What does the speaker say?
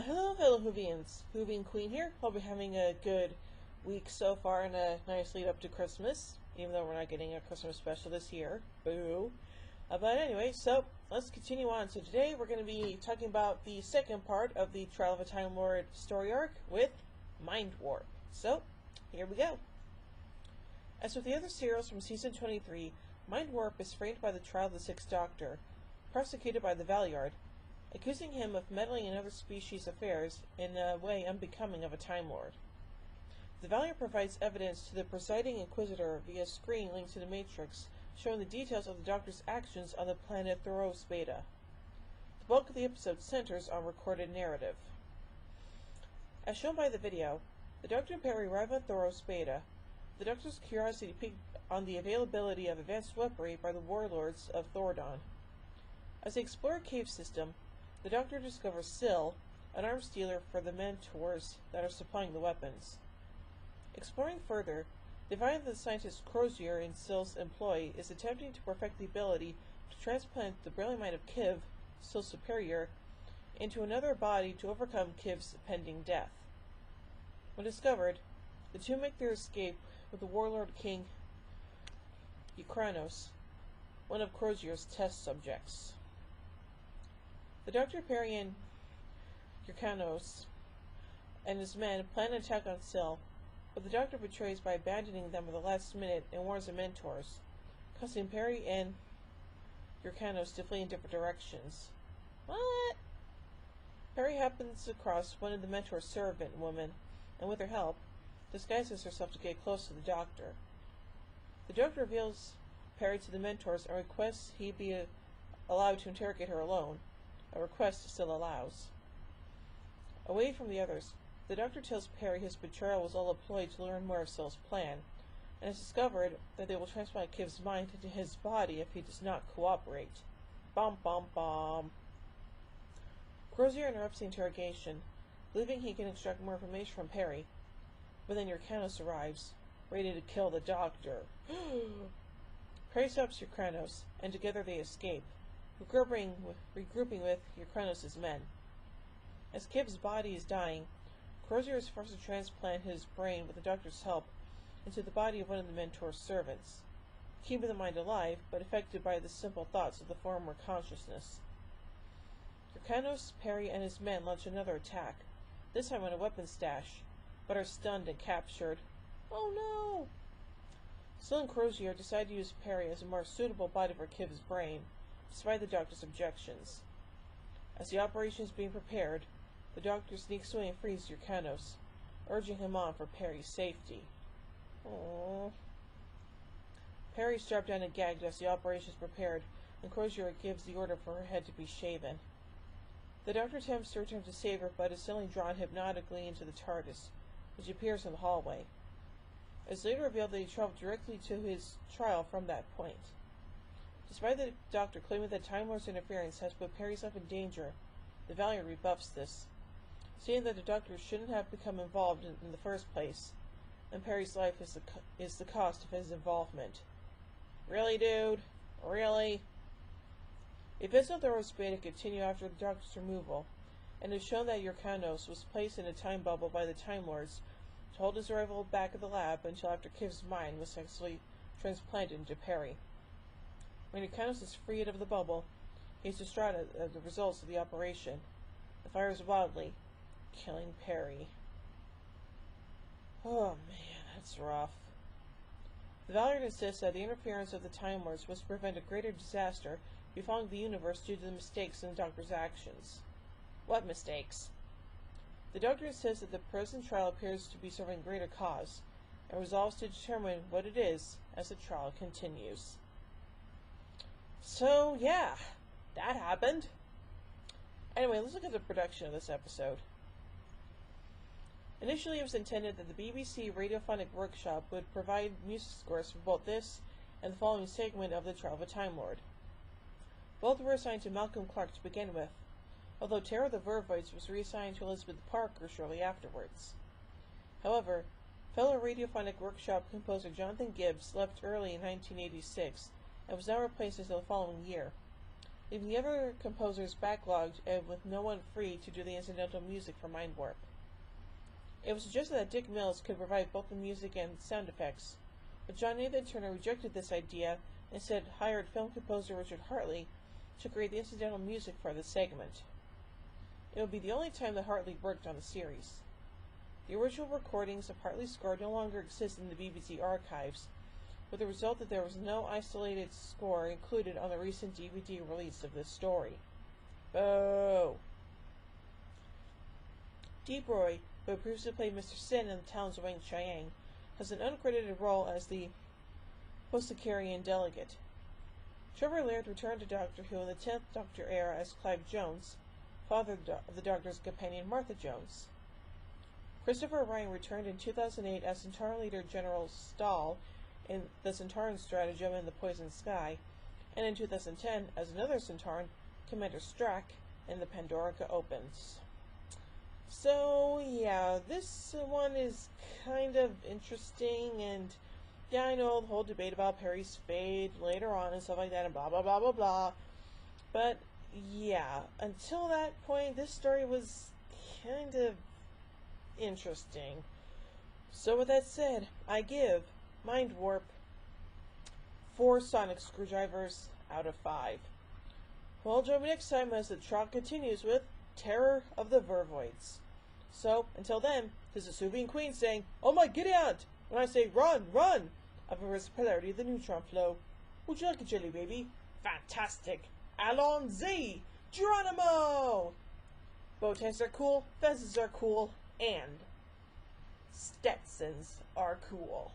Hello fellow Hoovians, Hoovian Queen here. Hope you're having a good week so far and a nice lead up to Christmas, even though we're not getting a Christmas special this year. Boo. But anyway, so let's continue on. So today we're going to be talking about the second part of the Trial of a Time Lord story arc with Mindwarp. So, here we go. As with the other serials from Season 23, Mindwarp is framed by the trial of the Sixth Doctor, prosecuted by the Valeyard, accusing him of meddling in other species' affairs in a way unbecoming of a Time Lord. The Valeyard provides evidence to the presiding Inquisitor via a screen linked to the Matrix, showing the details of the Doctor's actions on the planet Thoros Beta. The bulk of the episode centers on recorded narrative. As shown by the video, the Doctor and Perry arrive at Thoros Beta. The Doctor's curiosity piqued on the availability of advanced weaponry by the warlords of Thoradon. As they explore a cave system, the Doctor discovers Syl, an arms dealer for the mentors that are supplying the weapons. Exploring further, they find that the scientist Crozier in Syl's employ is attempting to perfect the ability to transplant the brilliant mind of Kiv, Syl's superior, into another body to overcome Kiv's pending death. When discovered, the two make their escape with the warlord king Ukranos, one of Crozier's test subjects. The Dr. Perry and Urkanos and his men plan an attack on Syl, but the Doctor betrays by abandoning them at the last minute and warns the mentors, causing Perry and Urkanos to flee in different directions. What? Perry happens across one of the mentor's servant women, and with her help, disguises herself to get close to the Doctor. The Doctor reveals Perry to the mentors and requests he be allowed to interrogate her alone, a request Syl allows. Away from the others, the Doctor tells Perry his betrayal was all a ploy to learn more of Syl's plan, and has discovered that they will transplant Kiv's mind into his body if he does not cooperate. Bom bom bom. Crozier interrupts the interrogation, believing he can extract more information from Perry, but then Urkanos arrives, ready to kill the Doctor. Perry stops Urkanos, and together they escape, regrouping with Urkanos' men. As Kiv's body is dying, Crozier is forced to transplant his brain with the Doctor's help into the body of one of the mentor's servants, keeping the mind alive, but affected by the simple thoughts of the former consciousness. Urkanos, Perry, and his men launch another attack, this time on a weapon stash, but are stunned and captured. Oh no! Syl and Crozier decide to use Perry as a more suitable body for Kiv's brain, despite the Doctor's objections. As the operation is being prepared, the Doctor sneaks away and frees Urkanos, urging him on for Perry's safety. Aww. Perry is strapped down and gagged as the operation is prepared, and Crozier gives the order for her head to be shaven. The Doctor attempts to return to save her, but is suddenly drawn hypnotically into the TARDIS, which appears in the hallway. It is later revealed that he traveled directly to his trial from that point. Despite the Doctor claiming that Time Lord's interference has put Perry's life in danger, the Valeyard rebuffs this, saying that the Doctor shouldn't have become involved in the first place, and Perry's life is the cost of his involvement. Really, dude? Really? Events on Thoros Beta continue after the Doctor's removal, and it is shown that Urkanos was placed in a time bubble by the Time Lords to hold his arrival back at the lab until after Kiv's mind was successfully transplanted into Perry. When Urkanos is freed of the bubble, he is distraught at the results of the operation, and fires wildly, killing Perry. Oh man, that's rough. The Valeyard insists that the interference of the Time Lords was to prevent a greater disaster befalling the universe due to the mistakes in the Doctor's actions. What mistakes? The Doctor insists that the present trial appears to be serving a greater cause, and resolves to determine what it is as the trial continues. So, yeah, that happened. Anyway, let's look at the production of this episode. Initially, it was intended that the BBC Radiophonic Workshop would provide music scores for both this and the following segment of the Trial of a Time Lord. Both were assigned to Malcolm Clarke to begin with, although Terror of the Vervoids was reassigned to Elizabeth Parker shortly afterwards. However, fellow Radiophonic Workshop composer Jonathan Gibbs left early in 1986 and was not replaced until the following year, leaving the other composers backlogged and with no one free to do the incidental music for Mindwarp. It was suggested that Dick Mills could provide both the music and sound effects, but John Nathan Turner rejected this idea and instead hired film composer Richard Hartley to create the incidental music for the segment. It would be the only time that Hartley worked on the series. The original recordings of Hartley's score no longer exist in the BBC archives, with the result that there was no isolated score included on the recent DVD release of this story. Boo! Deep Roy, who had previously played Mr. Sin in The Talons of Wang Chiang, has an uncredited role as the Posticarian delegate. Trevor Laird returned to Doctor Who in the 10th Doctor era as Clive Jones, father of the Doctor's companion Martha Jones. Christopher Ryan returned in 2008 as Centauran leader General Stahl in The Centauran Stratagem and The Poisoned Sky, and in 2010 as another Centauran, Commander Strack, in The Pandorica Opens. So, yeah, this one is kind of interesting, and yeah, I know the whole debate about Perry's fate later on and stuff like that, and blah, blah, blah, blah, blah. But, yeah, until that point, this story was kind of interesting. So, with that said, I give Mindwarp 4 sonic screwdrivers out of 5. Well, join me next time as the trot continues with Terror of the Vervoids. So, until then, this is Subian Queen saying, "Oh my giddy aunt!" when I say run, run! Of the polarity of the neutron flow. Would you like a jelly baby? Fantastic! Allons-y! Geronimo! Bow ties are cool, fences are cool, and Stetsons are cool.